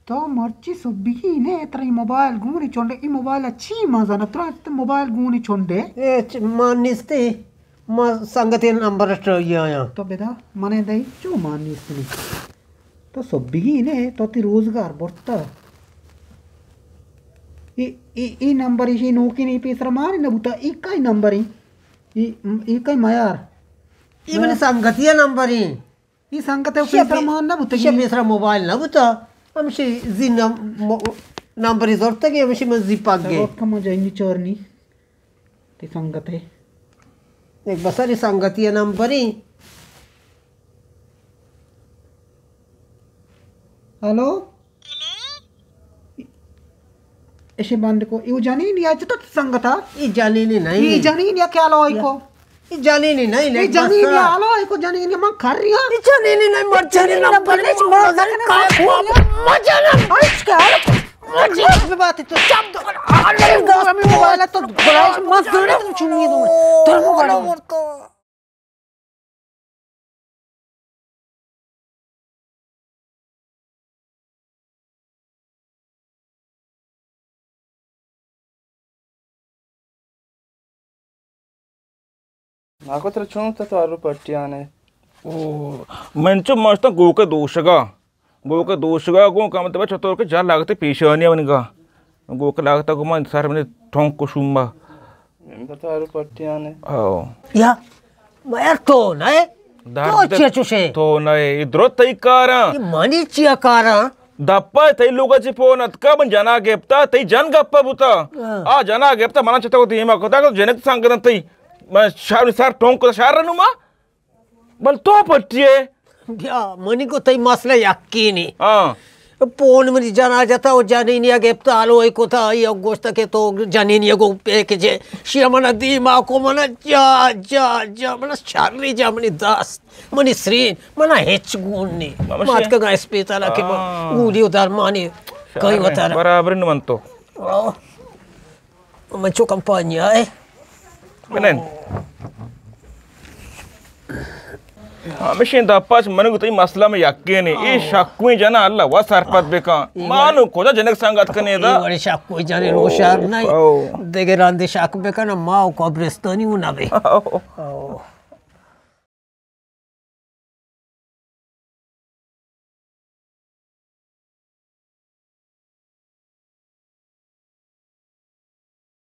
तो मर्ची सुब्बी ने तेरा मोबाइल गुनी चोंडे ई मोबाइल अच्छी मजा न तो मोबाइल गुनी चोंडे ए मानिस्ते मा संगते नंबर या तो बेटा मने दई चो मानिस्ते तो सुब्बी ने तो ती रोजगार बढ़ता ई नंबर ही नोकी नहीं पेसरा मारी न बुता ई काय नंबर ई काय मायार ई मने संगतिया नंबर ही ई संगते पेसरा मान न बुता की पेसरा मोबाइल न बुता हमसे जिन नंबर ही जोरता के हमसे मैं जिपागे रोक कम जाइनी चोरनी ते संगते एक बसारी संगतिया नंबर ही हेलो ऐसे बंद को यू जानी नहीं आज तो संगता ये जानी नहीं ये जानी नहीं क्या लो को ये जानी नहीं ये जानी नहीं आलो को जानी नहीं मैं कर रही हूं ये जानी नहीं मर जानी ना बने मजा ना आज क्या मजा पे बात है तो सब दो अरे गांव में मोबाइल तो बड़ा मत करे तुम चुनिए तुम मोबाइल तो నాకు చూంత తారు పట్టియానే ఓ మంచి మస్తు గోక దోషగా गो का मतलब चतुर के जा लागते पेशानी वनगा गोक लागता गो मन सार में ठोंक को सुम्बा ఎంత తారు పట్టియానే आओ या मैं तो नहीं तो चेचुसे तो नहीं इधर तई कारा ये मनी चिया कारा दप्पा तई लोगाचे फोन अतका पण जना गेपता तई जन गप्पा बुता आ जना गेपता मना चता होती हेमा कोता को जनक सांगन तई मैं सार ठोंक को सार नुमा बल तो पट्टिए या मनी को तई मसला यकीनी हां पोन में जाना जाता वो जाने नहीं आगे तो आलो एक होता ये गोश्त के तो जाने नहीं आगो एक जे शिया मना दी माँ को मना जा मना शारी जा मनी दास मनी श्रीन मना हेच गुन्नी मात का गाइस पे ताला के गुली उधार मानी कहीं बता रहा बराबर न मनतो मंचो कंपनी है बेनन हमेशा दप्पा मन को तई मसला में यक्केने ई शक्कुई जना अल्लाह वा सरपत बेका मानु कोजा जनक संगत कने दा बड़े शक्कुई जाने रोशार नहीं देगे रांदे शक बेका ना माँ को ब्रेस्तानी उना बे